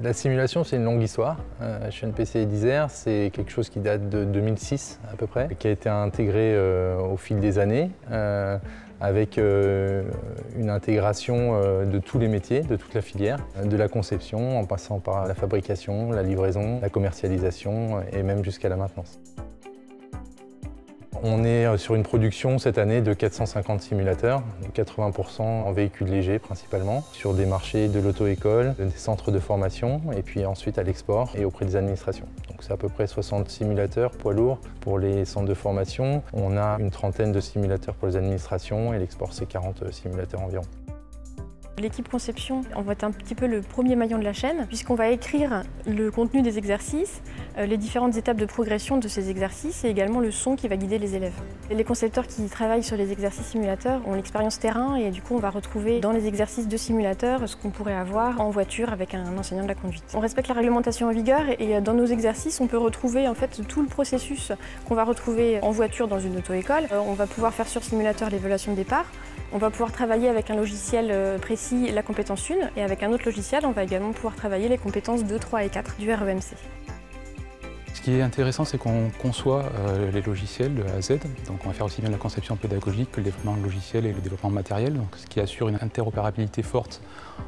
La simulation, c'est une longue histoire. Chez NPC d'Isère, c'est quelque chose qui date de 2006 à peu près, qui a été intégré au fil des années, avec une intégration de tous les métiers, de toute la filière, de la conception en passant par la fabrication, la livraison, la commercialisation et même jusqu'à la maintenance. On est sur une production cette année de 450 simulateurs, 80% en véhicules légers principalement, sur des marchés de l'auto-école, des centres de formation et puis ensuite à l'export et auprès des administrations. Donc c'est à peu près 60 simulateurs poids lourds pour les centres de formation. On a une trentaine de simulateurs pour les administrations et l'export c'est 40 simulateurs environ. L'équipe conception, on va être un petit peu le premier maillon de la chaîne, puisqu'on va écrire le contenu des exercices, les différentes étapes de progression de ces exercices et également le son qui va guider les élèves. Les concepteurs qui travaillent sur les exercices simulateurs ont l'expérience terrain et du coup on va retrouver dans les exercices de simulateurs ce qu'on pourrait avoir en voiture avec un enseignant de la conduite. On respecte la réglementation en vigueur et dans nos exercices on peut retrouver en fait tout le processus qu'on va retrouver en voiture dans une auto-école. On va pouvoir faire sur simulateur l'évaluation de départ. On va pouvoir travailler avec un logiciel précis la compétence 1 et avec un autre logiciel, on va également pouvoir travailler les compétences 2, 3 et 4 du REMC. Ce qui est intéressant, c'est qu'on conçoit les logiciels de A à Z. Donc on va faire aussi bien la conception pédagogique que le développement de logiciels et le développement matériel, donc ce qui assure une interopérabilité forte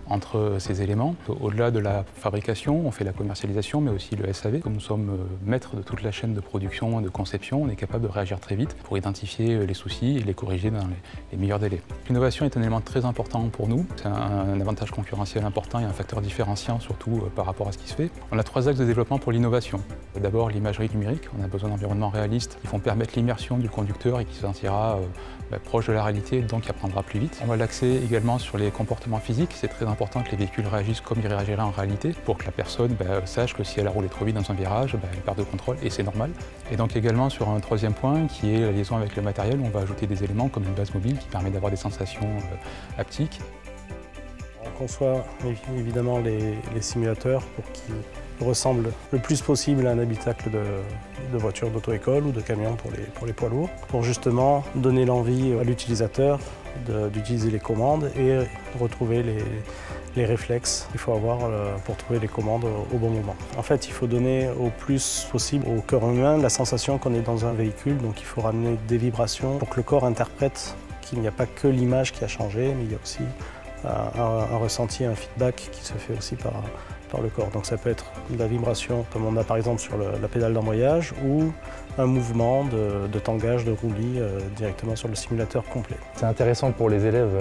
entre ces éléments. Au-delà de la fabrication, on fait la commercialisation, mais aussi le SAV. Comme nous sommes maîtres de toute la chaîne de production et de conception, on est capable de réagir très vite pour identifier les soucis et les corriger dans les meilleurs délais. L'innovation est un élément très important pour nous. C'est un avantage concurrentiel important et un facteur différenciant, surtout par rapport à ce qui se fait. On a 3 axes de développement pour l'innovation. D'abord, l'imagerie numérique. On a besoin d'environnements réalistes qui vont permettre l'immersion du conducteur et qui se sentira proche de la réalité, donc apprendra plus vite. On va l'axer également sur les comportements physiques. C'est très important que les véhicules réagissent comme ils réagiraient en réalité pour que la personne sache que si elle a roulé trop vite dans un virage, elle perd de contrôle et c'est normal. Et donc également sur un 3e point qui est la liaison avec le matériel, on va ajouter des éléments comme une base mobile qui permet d'avoir des sensations haptiques. On conçoit évidemment les simulateurs pour qu'ils ressemblent le plus possible à un habitacle de voiture d'auto-école ou de camion pour les poids lourds, pour justement donner l'envie à l'utilisateur d'utiliser les commandes et retrouver les réflexes qu'il faut avoir pour trouver les commandes au bon moment. En fait, il faut donner au plus possible au corps humain la sensation qu'on est dans un véhicule, donc il faut ramener des vibrations pour que le corps interprète qu'il n'y a pas que l'image qui a changé, mais il y a aussi un ressenti, un feedback qui se fait aussi par le corps. Donc ça peut être de la vibration, comme on a par exemple sur la pédale d'embrayage, ou un mouvement de tangage, de roulis directement sur le simulateur complet. C'est intéressant pour les élèves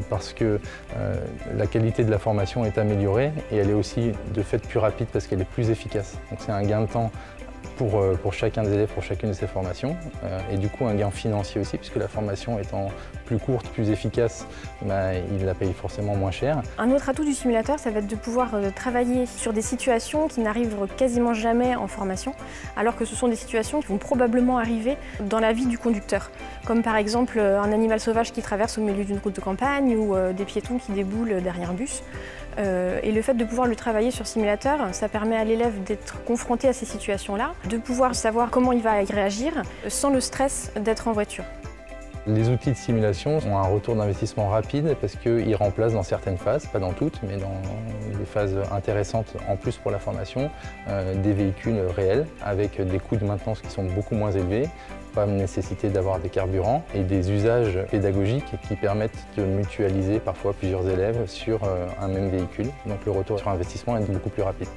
parce que la qualité de la formation est améliorée et elle est aussi de fait plus rapide parce qu'elle est plus efficace. Donc c'est un gain de temps pour chacun des élèves, pour chacune de ces formations, et du coup un gain financier aussi, puisque la formation étant plus courte, plus efficace, ils la payent forcément moins cher. Un autre atout du simulateur, ça va être de pouvoir travailler sur des situations qui n'arrivent quasiment jamais en formation, alors que ce sont des situations qui vont probablement arriver dans la vie du conducteur, comme par exemple un animal sauvage qui traverse au milieu d'une route de campagne ou des piétons qui déboulent derrière un bus. Et le fait de pouvoir le travailler sur simulateur, ça permet à l'élève d'être confronté à ces situations-là, de pouvoir savoir comment il va y réagir sans le stress d'être en voiture. Les outils de simulation ont un retour d'investissement rapide parce qu'ils remplacent dans certaines phases, pas dans toutes, mais dans des phases intéressantes en plus pour la formation, des véhicules réels avec des coûts de maintenance qui sont beaucoup moins élevés, pas nécessité d'avoir des carburants et des usages pédagogiques qui permettent de mutualiser parfois plusieurs élèves sur un même véhicule. Donc le retour sur investissement est beaucoup plus rapide.